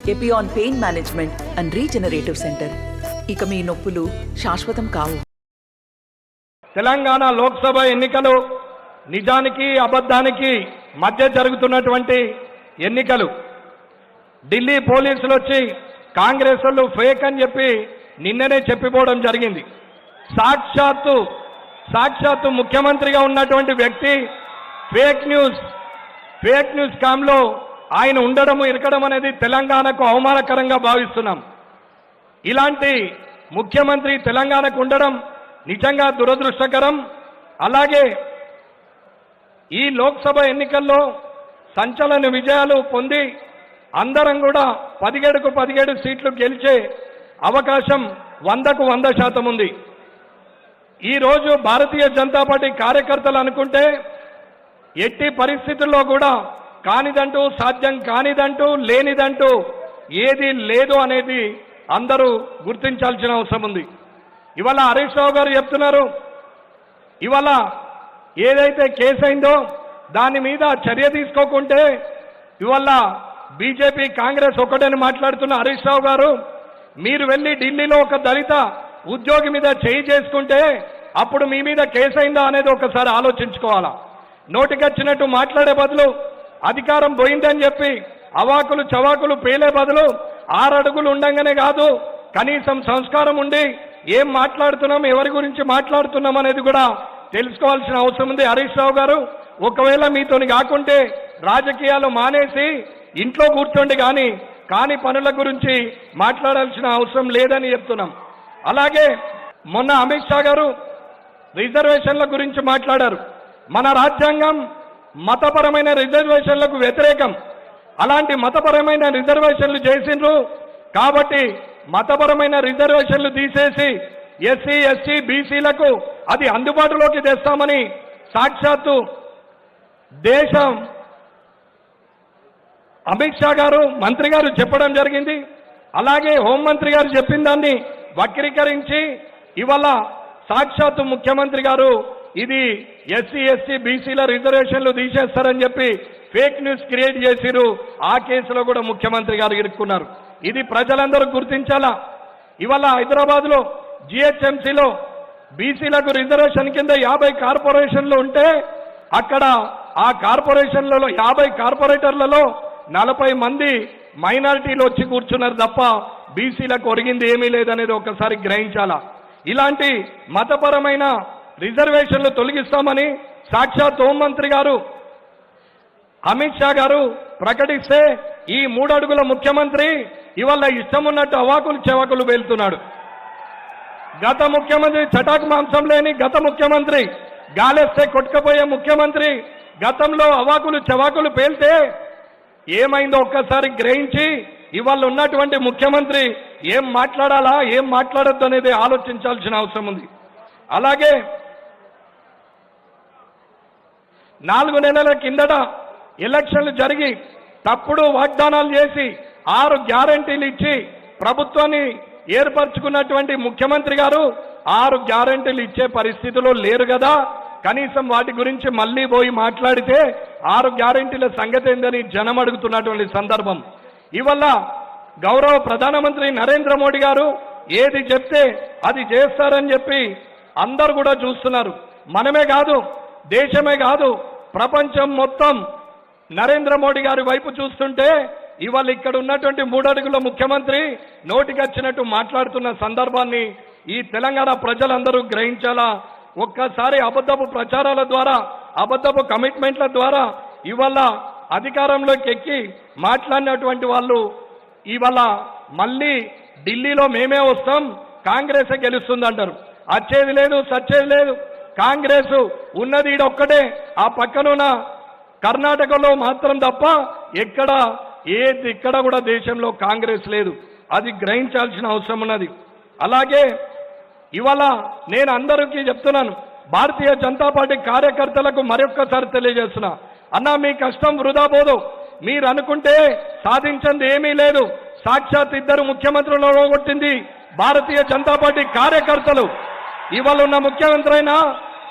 Epione pain management and regenerative centre. ఇక మీ నొప్పులు శాశ్వతం కావు. తెలంగాణ లోక్సభ ఎన్నికలు నిజానికి అబద్ధానికి మధ్య జరుగుతున్నటువంటి ఎన్నికలు. ఢిల్లీ పోలీసులు వచ్చి కాంగ్రెస్ వాళ్ళు ఫేక్ అని చెప్పి నిన్ననే చెప్పిపోవడం జరిగింది. సాక్షాత్తు ముఖ్యమంత్రిగా ఉన్నటువంటి వ్యక్తి ఫేక్ న్యూస్ స్కామ్లో ఆయన ఉండడము ఇరకడం అనేది తెలంగాణకు అవమానకరంగా భావిస్తున్నాం. ఇలాంటి ముఖ్యమంత్రి తెలంగాణకు ఉండడం నిజంగా దురదృష్టకరం. అలాగే ఈ లోక్సభ ఎన్నికల్లో సంచలన విజయాలు పొంది అందరం కూడా 17కు 17 సీట్లు గెలిచే అవకాశం 100కు 100% ఉంది. ఈరోజు భారతీయ జనతా పార్టీ కార్యకర్తలు అనుకుంటే ఎట్టి పరిస్థితుల్లో కూడా కానిదంటూ, సాధ్యం కానిదంటూ, లేనిదంటూ ఏది లేదు అనేది అందరూ గుర్తించాల్సిన అవసరం ఉంది. ఇవాళ హరీష్ రావు గారు చెప్తున్నారు, ఇవాళ ఏదైతే కేసు అయిందో దాని మీద చర్య తీసుకోకుంటే ఇవాళ బీజేపీ కాంగ్రెస్ ఒకటని మాట్లాడుతున్న హరీష్ రావు గారు, మీరు వెళ్ళి ఢిల్లీలో ఒక దళిత ఉద్యోగి మీద చేయి చేసుకుంటే అప్పుడు మీ మీద కేసు అయిందా అనేది ఒకసారి ఆలోచించుకోవాలా. నోటికొచ్చినట్టు మాట్లాడే బదులు, అధికారం పోయిందని చెప్పి అవాకులు చవాకులు పేలే బదులు 6 అడుగులు ఉండంగానే కాదు, కనీసం సంస్కారం ఉండి ఏం మాట్లాడుతున్నాం, ఎవరి గురించి మాట్లాడుతున్నాం అనేది కూడా తెలుసుకోవాల్సిన అవసరం ఉంది. హరీష్ రావు గారు, ఒకవేళ మీతోని కాకుంటే రాజకీయాలు మానేసి ఇంట్లో కూర్చోండి, కాని పనుల గురించి మాట్లాడాల్సిన అవసరం లేదని చెప్తున్నాం. అలాగే మొన్న అమిత్ షా గారు రిజర్వేషన్ల గురించి మాట్లాడారు. మన రాజ్యాంగం మతపరమైన రిజర్వేషన్లకు వ్యతిరేకం. అలాంటి మతపరమైన రిజర్వేషన్లు చేసిండ్రు కాబట్టి మతపరమైన రిజర్వేషన్లు తీసేసి ఎస్సీ, ఎస్టీ, బీసీలకు అది అందుబాటులోకి తెస్తామని సాక్షాత్తు దేశం అమిత్ షా గారు మంత్రి గారు చెప్పడం జరిగింది. అలాగే హోంమంత్రి గారు చెప్పిన దాన్ని వక్రీకరించి ఇవాళ సాక్షాత్తు ముఖ్యమంత్రి గారు ఇది ఎస్సీ, ఎస్టీ, బీసీల రిజర్వేషన్లు తీసేస్తారని చెప్పి ఫేక్ న్యూస్ క్రియేట్ చేసిరు. ఆ కేసులో కూడా ముఖ్యమంత్రి గారు ఇరుక్కున్నారు. ఇది ప్రజలందరూ గుర్తించాలా. ఇవాళ హైదరాబాద్లో జిహెచ్ఎంసీలో బీసీలకు రిజర్వేషన్ కింద 50 కార్పొరేషన్లు ఉంటే అక్కడ ఆ కార్పొరేషన్లలో 50 కార్పొరేటర్లలో 40 మంది మైనారిటీలు వచ్చి కూర్చున్నారు తప్ప బీసీలకు ఒరిగింది ఏమీ లేదనేది ఒకసారి గ్రహించాలా. ఇలాంటి మతపరమైన రిజర్వేషన్లు తొలగిస్తామని సాక్షాత్ హోంమంత్రి గారు అమిత్ షా గారు ప్రకటిస్తే ఈ 3 అడుగుల ముఖ్యమంత్రి ఇవాళ ఇష్టం ఉన్నట్టు అవాకులు చెవాకులు వెళ్తున్నాడు. గత ముఖ్యమంత్రి చటాకు మాంసం లేని గత ముఖ్యమంత్రి, గాలేస్తే కొట్టుకపోయే ముఖ్యమంత్రి గతంలో అవాకులు చెవాకులు పేల్తే ఏమైందో ఒక్కసారి గ్రహించి ఇవాళ ఉన్నటువంటి ముఖ్యమంత్రి ఏం మాట్లాడాలా, ఏం మాట్లాడొద్దు అనేది ఆలోచించాల్సిన అవసరం ఉంది. అలాగే 4 నెలల కిందట ఎలక్షన్లు జరిగి తప్పుడు వాగ్దానాలు చేసి 6 గ్యారంటీలు ఇచ్చి ప్రభుత్వాన్ని ఏర్పరచుకున్నటువంటి ముఖ్యమంత్రి గారు 6 గ్యారంటీలు ఇచ్చే పరిస్థితిలో లేరు కదా. కనీసం వాటి గురించి మళ్ళీ పోయి మాట్లాడితే 6 గ్యారంటీల సంగతి ఏందని జనం అడుగుతున్నటువంటి సందర్భం. ఇవల్ల గౌరవ ప్రధానమంత్రి నరేంద్ర మోడీ గారు ఏది చెప్తే అది చేస్తారని చెప్పి అందరూ కూడా చూస్తున్నారు. మనమే కాదు, దేశమే కాదు, ప్రపంచం మొత్తం నరేంద్ర మోడీ గారి వైపు చూస్తుంటే ఇవాళ ఇక్కడ ఉన్నటువంటి 3 అడుగుల ముఖ్యమంత్రి నోటికొచ్చినట్టు మాట్లాడుతున్న సందర్భాన్ని ఈ తెలంగాణ ప్రజలందరూ గ్రహించాలా. ఒక్కసారి అబద్ధపు ప్రచారాల ద్వారా, అబద్ధపు కమిట్మెంట్ల ద్వారా ఇవాళ అధికారంలోకి ఎక్కి మాట్లాడినటువంటి వాళ్ళు ఇవాళ మళ్ళీ ఢిల్లీలో మేమే వస్తాం, కాంగ్రెసే గెలుస్తుందంటారు. వచ్చేది లేదు, సచ్చేది లేదు. కాంగ్రెస్ ఉన్నది ఈడొక్కటే, ఆ పక్కనున్న కర్ణాటకలో మాత్రం తప్ప ఇక్కడ కూడా దేశంలో కాంగ్రెస్ లేదు. అది గ్రహించాల్సిన అవసరం ఉన్నది. అలాగే ఇవాళ నేను అందరికీ చెప్తున్నాను, భారతీయ జనతా పార్టీ కార్యకర్తలకు మరొక్కసారి తెలియజేస్తున్నా, అన్నా మీ కష్టం వృధా పోదు. మీరు అనుకుంటే సాధించింది ఏమీ లేదు. సాక్షాత్ 2 ముఖ్యమంత్రులను ఓడగొట్టింది భారతీయ జనతా పార్టీ కార్యకర్తలు. ఇవాళ ఉన్న ముఖ్యమంత్రి అయినా,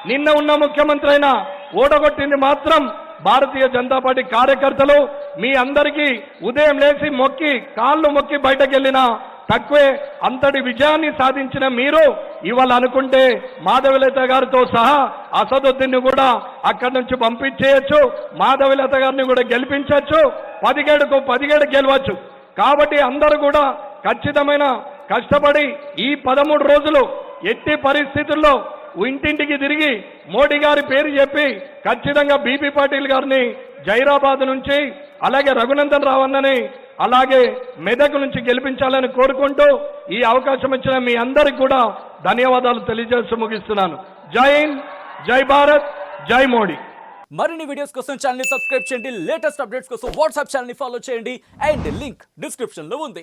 నిన్న ఉన్న ముఖ్యమంత్రి అయినా ఓడగొట్టింది మాత్రం భారతీయ జనతా పార్టీ కార్యకర్తలు మీ అందరికీ ఉదయం లేచి మొక్కి కాళ్ళు మొక్కి బయటకు వెళ్ళినా తక్కువే. అంతటి విజయాన్ని సాధించిన మీరు ఇవాళ అనుకుంటే మాధవీలత గారితో సహా అసదుద్దీన్ కూడా అక్కడి నుంచి పంపించేయచ్చు, మాధవీలత గారిని కూడా గెలిపించవచ్చు, 17కు 17 గెలవచ్చు. కాబట్టి అందరూ కూడా ఖచ్చితమైన కష్టపడి ఈ 13 రోజులు ఎట్టి పరిస్థితుల్లో ఇంటింటికి తిరిగి మోడీ గారి పేరు చెప్పి ఖచ్చితంగా బీపీ పాటిల్ గారిని జైరాబాద్ నుంచి, అలాగే రఘునందన్ రావు అన్నని, అలాగే మెదక్ నుంచి గెలిపించాలని కోరుకుంటూ ఈ అవకాశం ఇచ్చిన మీ అందరికి కూడా ధన్యవాదాలు తెలియజేస్తూ ముగిస్తున్నాను. జై హింద్, జై భారత్, జై మోడీ. మరిన్ని వీడియోస్ కోసం ఛానల్ ని సబ్స్క్రైబ్ చేయండి, లేటెస్ట్ అప్డేట్స్ కోసం వాట్సాప్ ఛానల్ ని ఫాలో చేయండి అండ్ లింక్ డిస్క్రిప్షన్ లో ఉంది.